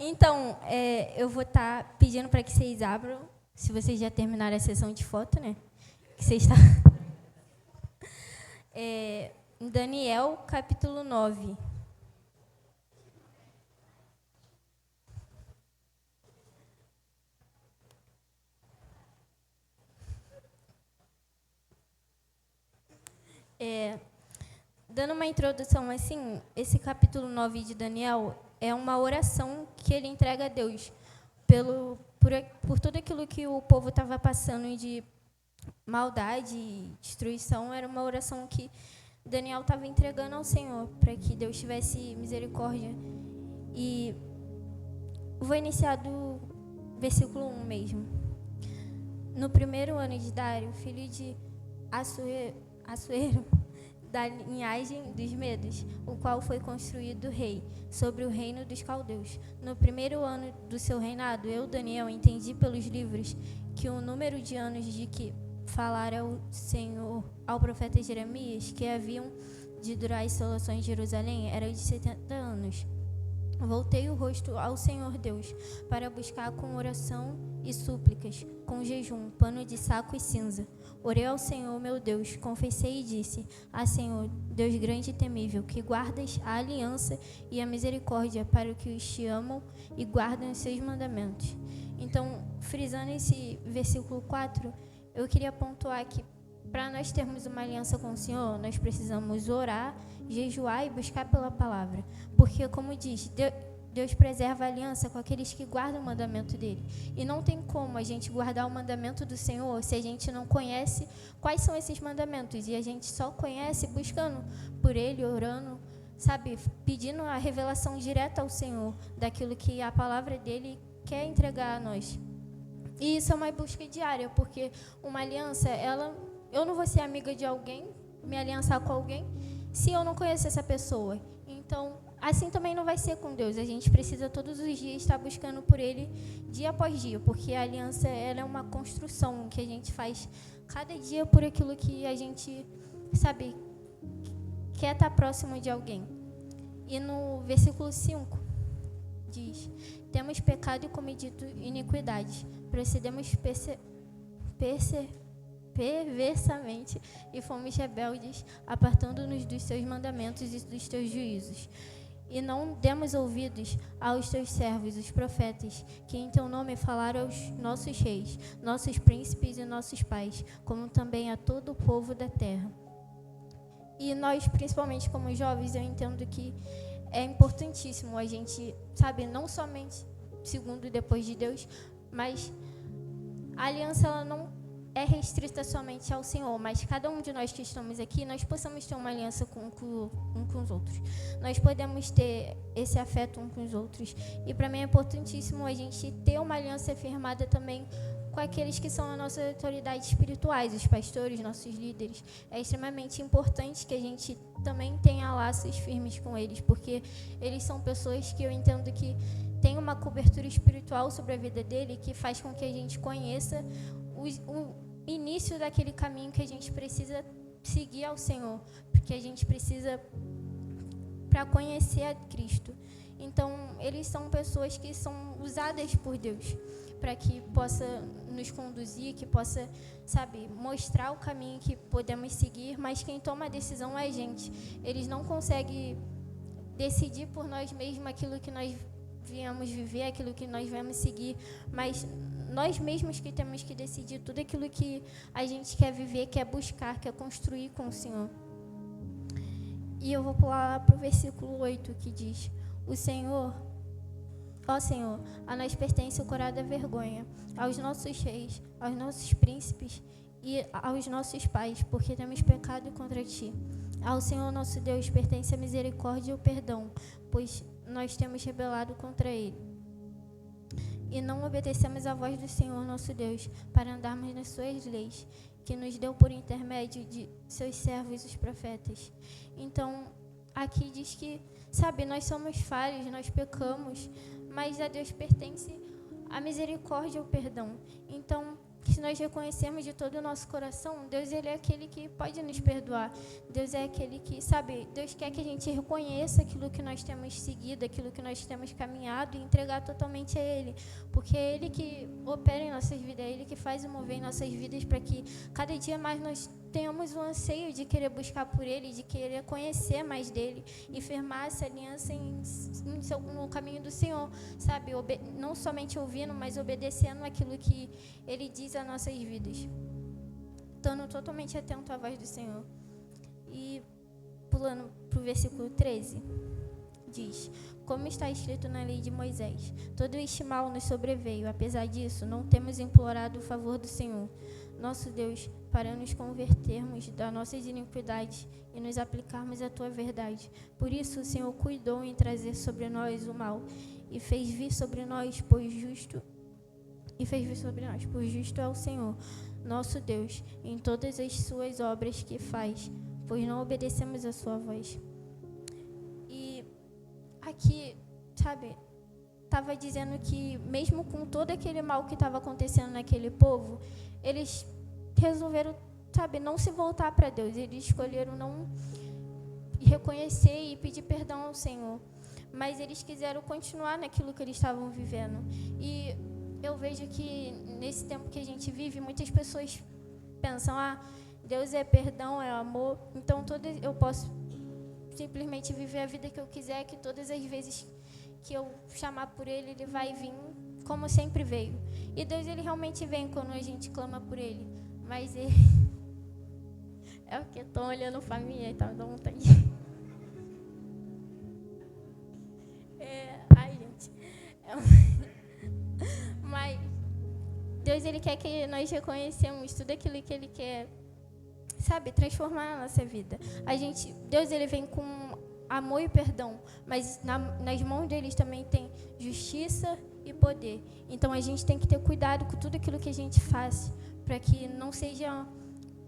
Então, eu vou estar pedindo para que vocês abram, se vocês já terminaram a sessão de foto, né? Que vocês estão... em Daniel, capítulo 9. Dando uma introdução assim, esse capítulo 9 de Daniel é uma oração que ele entrega a Deus por tudo aquilo que o povo estava passando de maldade e destruição. Era uma oração que Daniel estava entregando ao Senhor, para que Deus tivesse misericórdia. E vou iniciar do versículo 1 mesmo. No primeiro ano de Dário, filho de Assuero, da linhagem dos Medos, o qual foi construído rei sobre o reino dos caldeus. No primeiro ano do seu reinado, eu, Daniel, entendi pelos livros que o número de anos de que falara o Senhor ao profeta Jeremias, que haviam de durar as soluções de Jerusalém, era de 70 anos. Voltei o rosto ao Senhor Deus, para buscar com oração e súplicas, com jejum, pano de saco e cinza. Orei ao Senhor, meu Deus, confessei e disse: Ah, Senhor, Deus grande e temível, que guardas a aliança e a misericórdia para os que te amam e guardam os seus mandamentos. Então, frisando esse versículo 4, eu queria pontuar que para nós termos uma aliança com o Senhor, nós precisamos orar, jejuar e buscar pela palavra. Porque, como diz, Deus preserva a aliança com aqueles que guardam o mandamento dele. E não tem como a gente guardar o mandamento do Senhor se a gente não conhece quais são esses mandamentos. E a gente só conhece buscando por ele, orando, sabe, pedindo a revelação direta ao Senhor daquilo que a palavra dele quer entregar a nós. E isso é uma busca diária, porque uma aliança, eu não vou ser amiga de alguém, me aliançar com alguém, se eu não conheço essa pessoa. Então, assim também não vai ser com Deus. A gente precisa todos os dias estar buscando por Ele, dia após dia, porque a aliança ela é uma construção que a gente faz cada dia por aquilo que a gente, sabe, quer estar próximo de alguém. E no versículo 5, diz: temos pecado e cometido iniquidade, procedemos perversamente e fomos rebeldes, apartando-nos dos teus mandamentos e dos teus juízos. E não demos ouvidos aos teus servos, os profetas, que em teu nome falaram aos nossos reis, nossos príncipes e nossos pais, como também a todo o povo da terra. E nós, principalmente como jovens, eu entendo que é importantíssimo a gente, sabe, não somente segundo e depois de Deus, mas a aliança ela não é restrita somente ao Senhor, mas cada um de nós que estamos aqui, nós possamos ter uma aliança um com os outros. Nós podemos ter esse afeto um com os outros. E para mim é importantíssimo a gente ter uma aliança firmada também com aqueles que são as nossas autoridades espirituais, os pastores, nossos líderes. É extremamente importante que a gente também tenha laços firmes com eles, porque eles são pessoas que eu entendo que tem uma cobertura espiritual sobre a vida dele que faz com que a gente conheça o início daquele caminho que a gente precisa seguir ao Senhor, porque a gente precisa para conhecer a Cristo. Então, eles são pessoas que são usadas por Deus para que possa nos conduzir, que possa, sabe, mostrar o caminho que podemos seguir, mas quem toma a decisão é a gente. Eles não conseguem decidir por nós mesmos aquilo que nós viemos viver, aquilo que nós viemos seguir, mas nós mesmos que temos que decidir tudo aquilo que a gente quer viver, quer buscar, quer construir com o Senhor. E eu vou pular para o versículo 8, que diz: o Senhor, ó Senhor, a nós pertence o coroa da vergonha, aos nossos reis, aos nossos príncipes e aos nossos pais, porque temos pecado contra ti. Ao Senhor nosso Deus pertence a misericórdia e o perdão, pois nós temos rebelado contra ele. E não obedecemos à voz do Senhor nosso Deus, para andarmos nas suas leis, que nos deu por intermédio de seus servos, os profetas. Então, aqui diz que, sabe, nós somos falhos, nós pecamos, mas a Deus pertence a misericórdia e o perdão. Então, que se nós reconhecermos de todo o nosso coração, Deus, ele é aquele que pode nos perdoar. Deus é aquele que, sabe, Deus quer que a gente reconheça aquilo que nós temos seguido, aquilo que nós temos caminhado e entregar totalmente a Ele. Porque é Ele que opera em nossas vidas, é Ele que faz o mover em nossas vidas para que cada dia mais nós tenhamos o anseio de querer buscar por Ele, de querer conhecer mais dEle e firmar essa aliança no caminho do Senhor, sabe? Não somente ouvindo, mas obedecendo aquilo que Ele diz às nossas vidas, estando totalmente atento à voz do Senhor. E pulando para o versículo 13, diz: como está escrito na lei de Moisés, todo este mal nos sobreveio, apesar disso, não temos implorado o favor do Senhor, nosso Deus, para nos convertermos das nossas iniquidades e nos aplicarmos à tua verdade. Por isso o Senhor cuidou em trazer sobre nós o mal e fez vir sobre nós, pois justo é o Senhor, nosso Deus, em todas as suas obras que faz, pois não obedecemos a sua voz. E aqui, sabe, estava dizendo que mesmo com todo aquele mal que estava acontecendo naquele povo, eles resolveram, sabe, não se voltar para Deus. Eles escolheram não reconhecer e pedir perdão ao Senhor. Mas eles quiseram continuar naquilo que eles estavam vivendo. E eu vejo que nesse tempo que a gente vive, muitas pessoas pensam, Deus é perdão, é amor, então eu posso simplesmente viver a vida que eu quiser, que todas as vezes que eu chamar por Ele, Ele vai vir como sempre veio. E Deus, Ele realmente vem quando a gente clama por Ele. Mas Ele... é o que? Estou olhando família e tal, dá vontade. Ai, gente. Mas Deus, Ele quer que nós reconheçamos tudo aquilo que Ele quer, sabe, transformar a nossa vida. Deus, Ele vem com amor e perdão, mas nas mãos deles também tem justiça e poder. Então a gente tem que ter cuidado com tudo aquilo que a gente faz, para que não seja,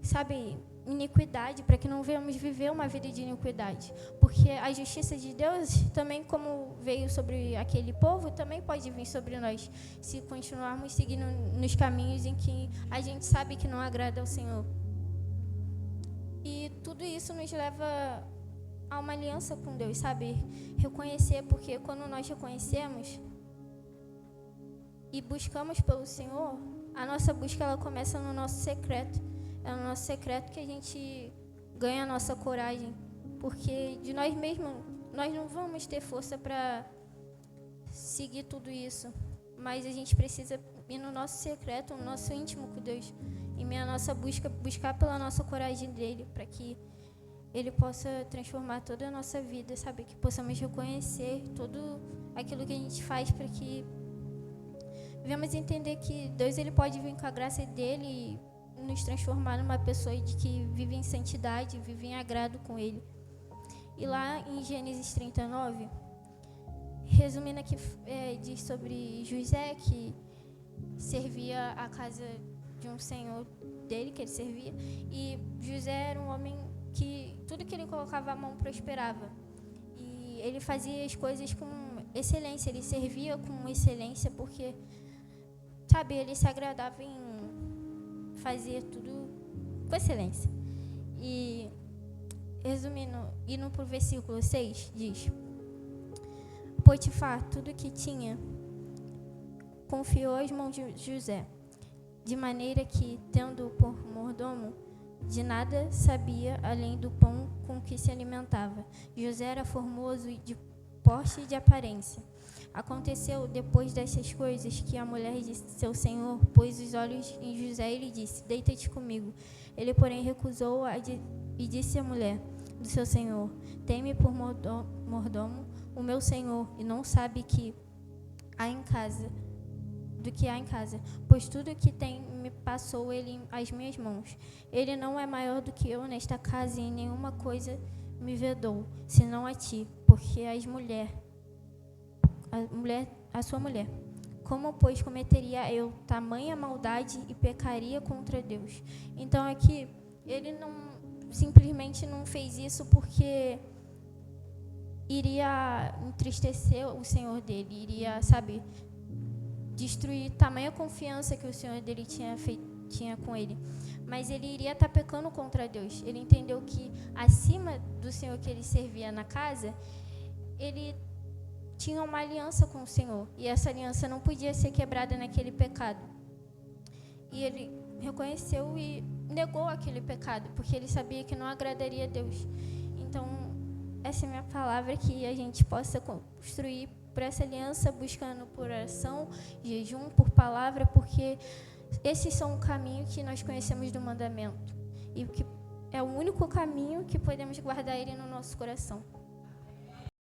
sabe, iniquidade, para que não venhamos viver uma vida de iniquidade. Porque a justiça de Deus também, como veio sobre aquele povo, também pode vir sobre nós, se continuarmos seguindo nos caminhos em que a gente sabe que não agrada ao Senhor. E tudo isso nos leva a uma aliança com Deus, sabe? Reconhecer, porque quando nós reconhecemos e buscamos pelo Senhor, a nossa busca ela começa no nosso secreto. É no nosso secreto que a gente ganha a nossa coragem, porque de nós mesmos nós não vamos ter força para seguir tudo isso, mas a gente precisa ir no nosso secreto, no nosso íntimo com Deus, e na nossa buscar pela nossa coragem dele, para que Ele possa transformar toda a nossa vida, sabe? Que possamos reconhecer tudo aquilo que a gente faz, para que venhamos entender que Deus, Ele pode vir com a graça dEle e nos transformar numa pessoa que vive em santidade, vive em agrado com Ele. E lá em Gênesis 39, resumindo aqui, diz sobre José, que servia a casa de um senhor dele, que ele servia, e José era um homem que tudo que ele colocava a mão prosperava. E ele fazia as coisas com excelência, ele servia com excelência, porque, sabe, ele se agradava em fazer tudo com excelência. E, resumindo, indo para o versículo 6, diz: Potifar, tudo que tinha, confiou às mãos de José, de maneira que, tendo por mordomo, de nada sabia além do pão com que se alimentava. José era formoso e de porte e de aparência. Aconteceu, depois dessas coisas, que a mulher de seu senhor pôs os olhos em José e lhe disse: Deita-te comigo. Ele, porém, recusou e disse à mulher do seu senhor: Tem-me por mordomo o meu senhor, e não sabe que há em casa, do que há em casa, pois tudo que tem me passou ele às minhas mãos. Ele não é maior do que eu nesta casa, e em nenhuma coisa me vedou, senão a ti, porque a sua mulher. Como, pois, cometeria eu tamanha maldade e pecaria contra Deus? Então, aqui, ele não simplesmente não fez isso porque iria entristecer o Senhor dele, iria, sabe, destruir tamanha confiança que o Senhor dele tinha com ele. Mas ele iria estar pecando contra Deus. Ele entendeu que acima do Senhor que ele servia na casa, ele tinha uma aliança com o Senhor. E essa aliança não podia ser quebrada naquele pecado. E ele reconheceu e negou aquele pecado, porque ele sabia que não agradaria a Deus. Então, essa é a minha palavra, que a gente possa construir por essa aliança, buscando por oração, jejum, por palavra, porque esses são o caminho que nós conhecemos do mandamento. E que é o único caminho que podemos guardar ele no nosso coração.